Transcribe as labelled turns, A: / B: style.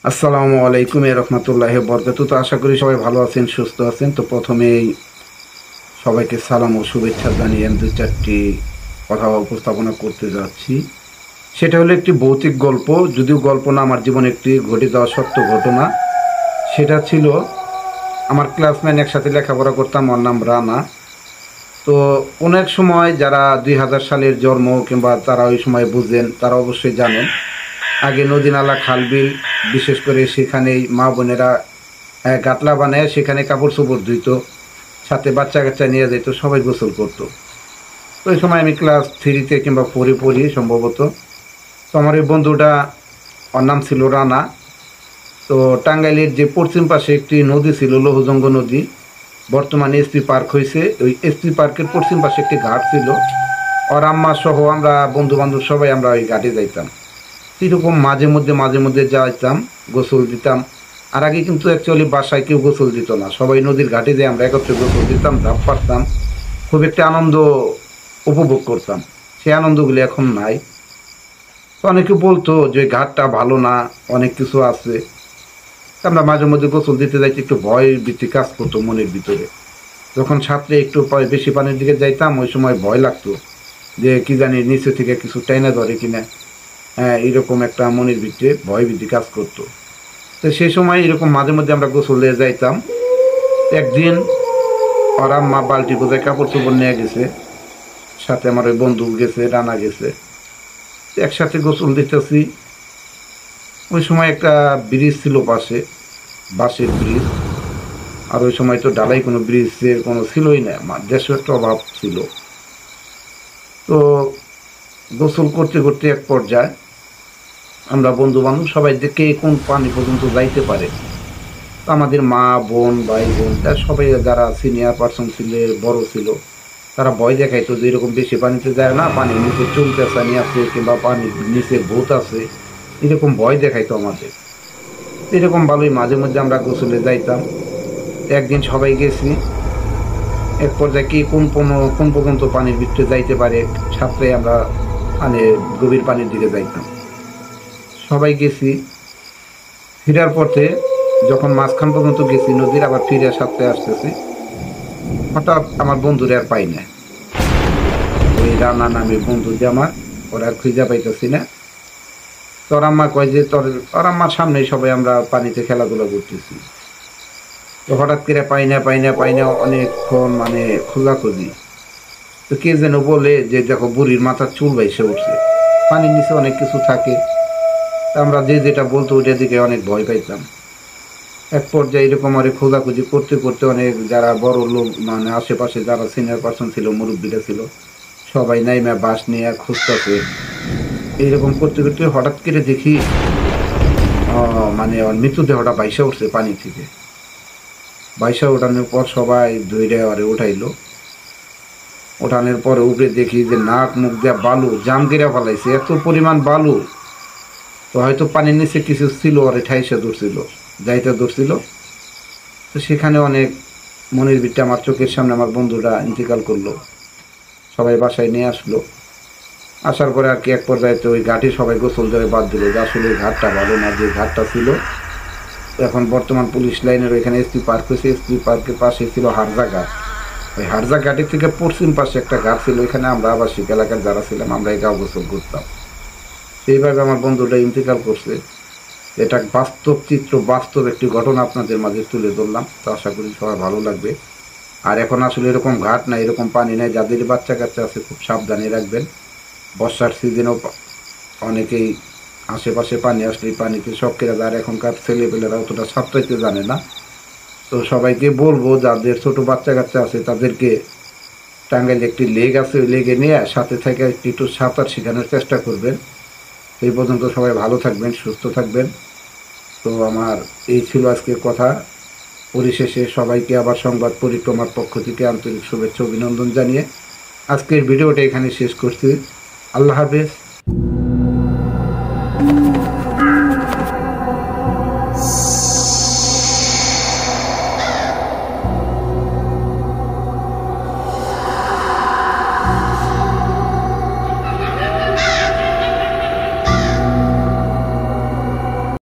A: আসসালামু আলাইকুম রহমতুল্লাহ বরকাতুহু। তো আশা করি সবাই ভালো আছেন, সুস্থ আছেন। তো প্রথমেই সবাইকে সালাম ও শুভেচ্ছা জানিয়ে আমি দু চারটি কথা উপস্থাপনা করতে যাচ্ছি। সেটা হলো একটি ভৌতিক গল্প, যদিও গল্প না, আমার জীবনে একটি ঘটে যাওয়া সত্য ঘটনা। সেটা ছিল, আমার ক্লাসমেট একসাথে লেখাপড়া করতাম, ওর নাম রানা। তো অনেক সময় যারা 2000 সালের জন্ম কিংবা তারা ওই সময় বুঝেন, তারা অবশ্যই জানেন, আগে নদী নালা খাল বিল, বিশেষ করে সেখানেই মা বোনেরা গাটলা বানায় সেখানে কাপড় চোপড় ধুইত, সাথে বাচ্চা কাচ্চা নিয়ে যেত, সবাই গোসল করতো। তো ওই সময় আমি ক্লাস 3-তে কিংবা 4-এ পড়ি সম্ভবত। তো আমার ওই বন্ধুটা, ওর নাম ছিল রানা। তো টাঙ্গাইলের যে পশ্চিম পাশে একটি নদী ছিল, লৌহজঙ্গ নদী, বর্তমানে এসপি পার্ক হয়েছে, ওই এসপি পার্কের পশ্চিম পাশে একটি ঘাট ছিল। ওর আম্মা সহ আমরা বন্ধু বান্ধব সবাই আমরা ওই ঘাটে যাইতাম। এরকম মাঝে মধ্যে যাইতাম, গোসল দিতাম। আর আগে কিন্তু অ্যাকচুয়ালি বাসায় কেউ গোসল দিত না, সবাই নদীর ঘাটে যেয়ে আমরা একত্রে গোসল দিতাম, ঝাঁপ পারতাম, খুব একটা আনন্দ উপভোগ করতাম। সেই আনন্দগুলি এখন নাই। তো অনেকে বলতো যে ঘাটটা ভালো না, অনেক কিছু আছে। আমরা মাঝে মধ্যে গোসল দিতে যাইতে একটু ভয় ভীতি কাজ করতো মনের ভিতরে। যখন সাঁতরে একটু বেশি পানির দিকে যাইতাম, ওই সময় ভয় লাগতো যে কি জানি নিচে থেকে কিছু টাইনা ধরে কিনা। হ্যাঁ, এরকম একটা মনের ভিতরে ভয় ভীতি কাজ করতো। তো সেই সময় এরকম মাঝে মধ্যে আমরা গোসল দিয়ে যাইতাম। একদিন ওর আম্মা বালতি বোঝায় কাপড় চোপড় নিয়ে গেছে, সাথে আমার ওই বন্ধু গেছে, রানা গেছে। একসাথে গোসল দিতেছি, ওই সময় একটা ব্রিজ ছিল পাশে, বাঁশের ব্রিজ। আর ওই সময় তো ঢালাই কোনো ব্রিজের কোনো ছিলই না, দেশের একটা অভাব ছিল। তো গোসল করতে করতে এক পর্যায়ে আমরা বন্ধু বান্ধব সবাই দেখে কোন পানি পর্যন্ত যাইতে পারে। তো আমাদের মা বোন ভাই বোন তার সবাই, যারা সিনিয়র পার্সন ছিল, বড় ছিল, তারা ভয় দেখাইতো যে এরকম বেশি পানিতে যায় না, পানির নিচে চুলকাছানি আছে কিংবা পানির নিচে ভূত আছে, এরকম ভয় দেখাইতো আমাদের। এরকম ভালোই মাঝে মধ্যে আমরা গোসলে যাইতাম। একদিন সবাই গেছি, এক পর্যায়ে কি কোন পর্যন্ত পানির ভিতরে যাইতে পারে, সাঁতরে আমরা মানে গভীর পানির দিকে যাইতাম। সবাই গেছি, ফেরার পথে যখন মাঝখান পর্যন্ত গেছি নদীর, আবার ফিরে সাঁতরে আসতেছি, হঠাৎ আমার বন্ধুরে আর পাই না। ওই রানা নামে বন্ধু যে আমার, ওরা খুঁজে পাইতেছি না। তোর আম্মা কয় যে তোর আম্মার সামনেই সবাই আমরা পানিতে খেলাধুলা করতেছি। তো হঠাৎ করে পাই না অনেকক্ষণ মানে খোঁজাখুঁজি। তো কে যেন বলে যে দেখো বুড়ির মাথার চুল বাইসে উঠছে, পানির নিচে অনেক কিছু থাকে। তা আমরা যে যেটা বলতো ওইটার দিকে অনেক ভয় পাইতাম। এক পর্যায়ে এরকম আর খোঁজাখুঁজি করতে করতে অনেক যারা বড় লোক মানে আশেপাশে যারা সিনিয়র পার্সন ছিল, মুরব্বীরা ছিল, সবাই নাইমা বাস নিয়ে খুঁজতেছে। এইরকম করতে করতে হঠাৎ করে দেখি মানে ওর মৃতদেহটা বাইসা উঠছে পানি থেকে। বাইসা ওঠানোর পর সবাই ধৈর্য আরে উঠাইলো। ওঠানোর পরে উপরে দেখি যে নাক মুখ দিয়ে বালু জাম গিরা ফেলাইছে, এত পরিমাণ বালু। তো হয়তো পানির নিচে কিছু ছিল, আরে ঠাইসে ধরছিল, যাইতে ধরছিল। তো সেখানে অনেক মনের ভিতরে আমার চোখের সামনে আমার বন্ধুটা ইন্তেকাল করলো। সবাই বাসায় নিয়ে আসলো। আসার পরে আর কি এক পর্যায়ে তো ওই ঘাটে সবাই গোসল ধরে বাদ দিল যে আসলে ওই ঘাটটা ভালো না, যে ঘাটটা ছিল। এখন বর্তমান পুলিশ লাইনের ওইখানে এসপি পার্ক হয়েছে, এসপি পার্কের পাশে ছিল হারজা ঘাট। ওই হারজা ঘাটের থেকে পশ্চিম পাশে একটা ঘাট ছিল, ওইখানে আমরা আবাসিক এলাকার যারা ছিলাম আমরা এই গাও গোসল করতাম। সেইভাবে আমার বন্ধুটা ইন্তেকাল করছে। এটা বাস্তব চিত্র, বাস্তব একটি ঘটনা আপনাদের মাঝে তুলে ধরলাম। তো আশা করি সবাই ভালো লাগবে। আর এখন আসলে এরকম ঘাট নাই, এরকম পানি নাই, যাদের বাচ্চা কাচ্চা আছে খুব সাবধানে রাখবেন। বর্ষার সিজনেও অনেকেই আশেপাশে পানি আসলে পানিতে শখেরা, আর এখনকার ছেলেপেলেরা অতটা সাঁতরাইতে জানে না। তো সবাইকে বলবো যাদের ছোট বাচ্চা কাচ্চা আছে তাদেরকে টাঙ্গাইলে একটি লেক আছে, ওই লেগে নিয়ে সাথে থেকে একটু সাঁতার শেখানোর চেষ্টা করবেন। এই পর্যন্ত সবাই ভালো থাকবেন, সুস্থ থাকবেন। তো আমার এই ছিল আজকের কথা। পরিশেষে সবাইকে আবার সংবাদ পরিক্রমার পক্ষ থেকে আন্তরিক শুভেচ্ছা অভিনন্দন জানিয়ে আজকের ভিডিওটা এখানে শেষ করছি। আল্লাহ হাফেজ।